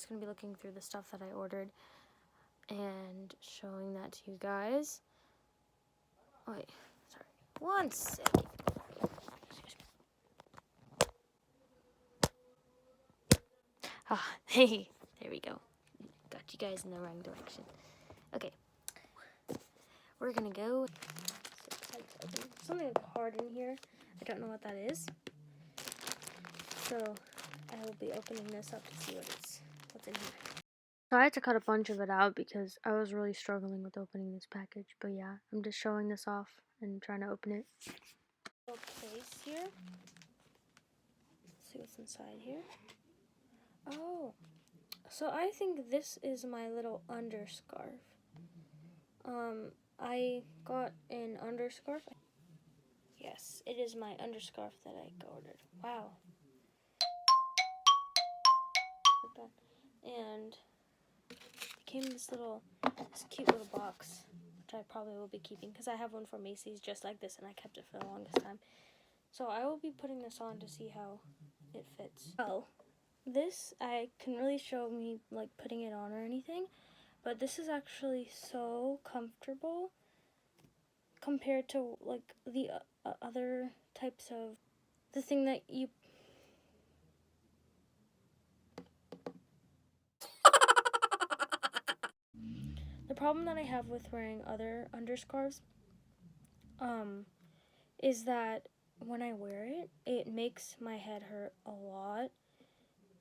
just going to be looking through the stuff that I ordered and showing that to you guys. Oh, wait, sorry. One second. Ah, hey, there we go. Got you guys in the wrong direction. Okay, we're gonna go. Something hard in here. I don't know what that is. So I will be opening this up to see what's in here. So I had to cut a bunch of it out because I was really struggling with opening this package. But yeah, I'm just showing this off and trying to open it. Little case here. Let's see what's inside here. Oh, so I think this is my little underscarf. I got an underscarf. Yes, it is my underscarf that I ordered. Wow. And it came in this cute little box, which I probably will be keeping because I have one from Macy's just like this and I kept it for the longest time. So I will be putting this on to see how it fits. Well, this I can really show me like putting it on or anything, but this is actually so comfortable compared to like the other types of the thing that you the problem that I have with wearing other underscarves is that when I wear it, it makes my head hurt a lot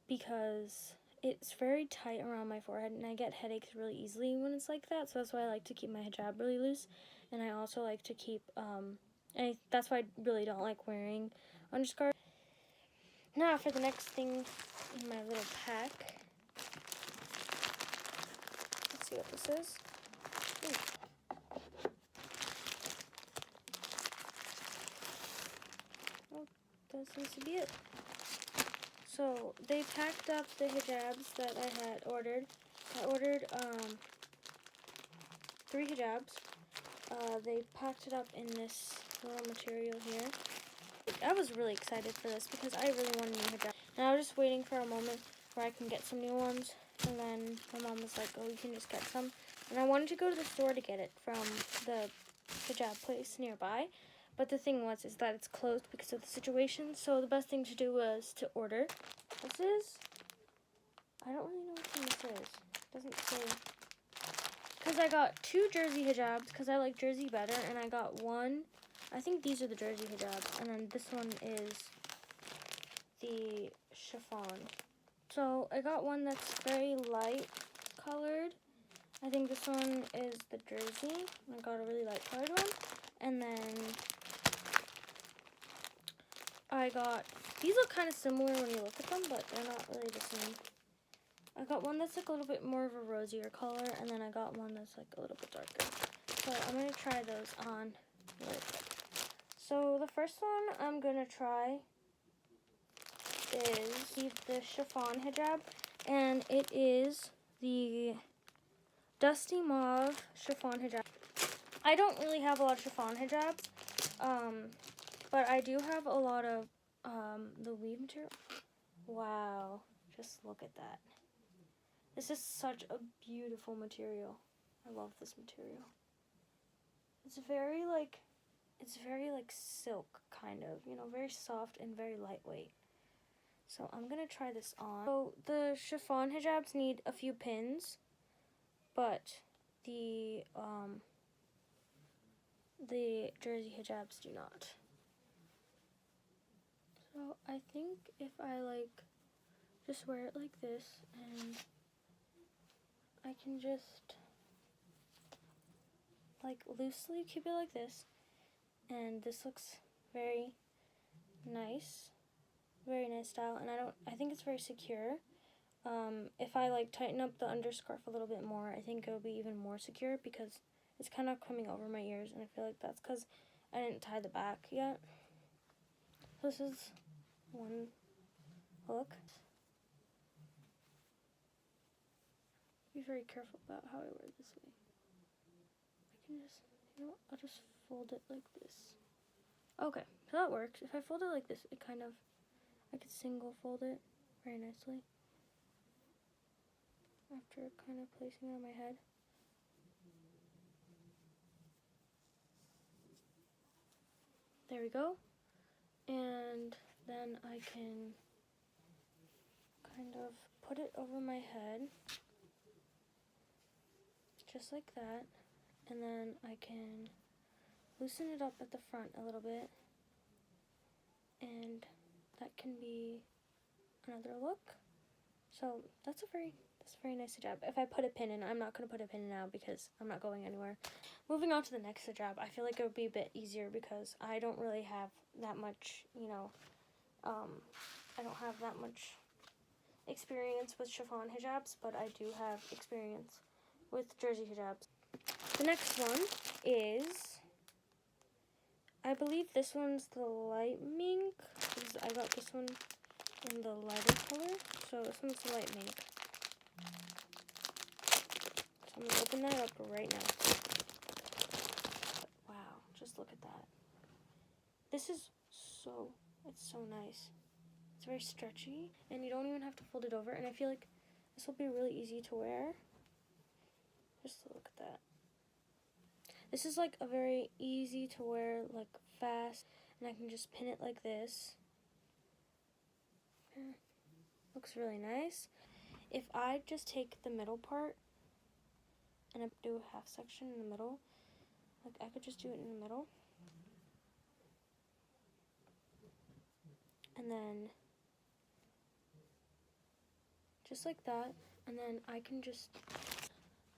because it's very tight around my forehead and I get headaches really easily when it's like that. So that's why I like to keep my hijab really loose, and I also like to keep that's why I really don't like wearing underscarves. Now for the next thing in my little pack. Let's see what this is. Ooh. Well, that seems to be it. So they packed up the hijabs that I had ordered. I ordered 3 hijabs. They packed it up in this little material here. I was really excited for this because I really wanted a new hijab. And I was just waiting for a moment where I can get some new ones. And then my mom was like, oh, you can just get some. And I wanted to go to the store to get it from the hijab place nearby. But the thing is that it's closed because of the situation. So the best thing to do was to order. This is, I don't really know what this is. It doesn't say. Because I got 2 jersey hijabs because I like jersey better. And I got one, I think these are the jersey hijabs. And then this one is the chiffon. So I got one that's very light colored. I think this one is the jersey. I got a really light colored one. And then I got, these look kind of similar when you look at them, but they're not really the same. I got one that's like a little bit more of a rosier color, and then I got one that's like a little bit darker. So I'm going to try those on really quick. So the first one I'm going to try is the chiffon hijab, and it is the Dusty Mauve chiffon hijab. I don't really have a lot of chiffon hijabs, but I do have a lot of the weave material. Wow, just look at that. This is such a beautiful material. I love this material. It's very like silk kind of, you know, very soft and very lightweight. So I'm gonna try this on. So the chiffon hijabs need a few pins, but the jersey hijabs do not. So I think if I like just wear it like this, and I can just like loosely keep it like this, and this looks very nice style, and I think it's very secure. If I like tighten up the underscarf a little bit more, I think it'll be even more secure because it's kind of coming over my ears, and I feel like that's because I didn't tie the back yet. So this is one look. Be very careful about how I wear it this way. I can just, you know, I'll just fold it like this. Okay, so that works. If I fold it like this, it kind of, I could single fold it very nicely. after kind of placing it on my head. There we go. And then I can kind of put it over my head, just like that. And then I can loosen it up at the front a little bit. And that can be another look. So that's a very nice hijab. If I put a pin in, I'm not going to put a pin in now because I'm not going anywhere. Moving on to the next hijab, I feel like it would be a bit easier because I don't really have that much, I don't have that much experience with chiffon hijabs, but I do have experience with jersey hijabs. The next one is, I believe this one's the light mink, because I got this one in the lighter color, so this one's the light mink. So I'm going to open that up right now. Wow, just look at that. This is it's so nice. It's very stretchy, and you don't even have to fold it over, and I feel like this will be really easy to wear. Just look at that. This is like a very easy to wear, like fast, and I can just pin it like this. Looks really nice. If I just take the middle part and I do a half section in the middle, like I could just do it in the middle. And then just like that, and then I can just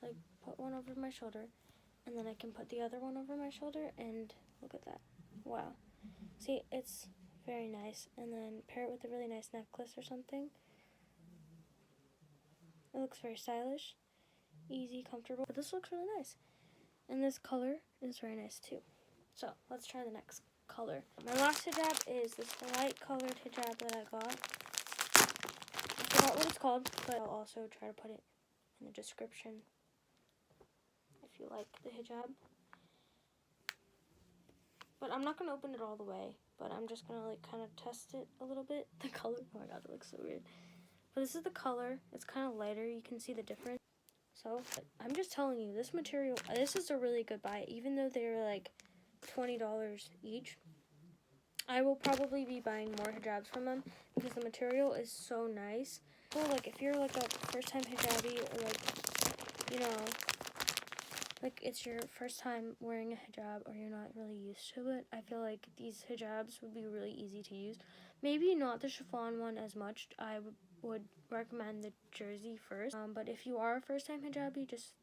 like put one over my shoulder, and then I can put the other one over my shoulder, and look at that. Wow. See, it's very nice. And then pair it with a really nice necklace or something. It looks very stylish, easy, comfortable, but this looks really nice. And this color is very nice too. So let's try the next color. My last hijab is this light colored hijab that I got. I forgot what it's called, but I'll also try to put it in the description if you like the hijab. But I'm not going to open it all the way, but I'm just going to like kind of test it a little bit. The color, oh my god, it looks so weird. But this is the color. It's kind of lighter. You can see the difference. So I'm just telling you, this material, this is a really good buy. Even though they're like $20 each, I will probably be buying more hijabs from them because the material is so nice. So like if you're like a first time hijabi, or like, like it's your first time wearing a hijab or you're not really used to it, I feel like these hijabs would be really easy to use. Maybe not the chiffon one as much. I would recommend the jersey first. But if you are a first time hijabi, just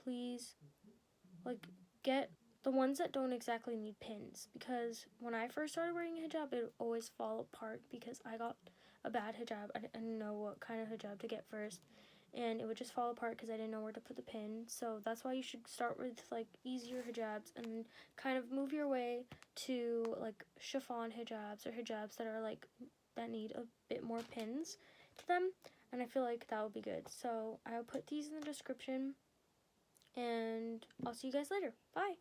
please like get the ones that don't exactly need pins, because when I first started wearing a hijab, it would always fall apart because I got a bad hijab. I didn't know what kind of hijab to get first, and it would just fall apart because I didn't know where to put the pin. So that's why you should start with like easier hijabs and then kind of move your way to like chiffon hijabs or hijabs that are like that need a bit more pins to them, and I feel like that would be good. So I'll put these in the description, and I'll see you guys later. Bye.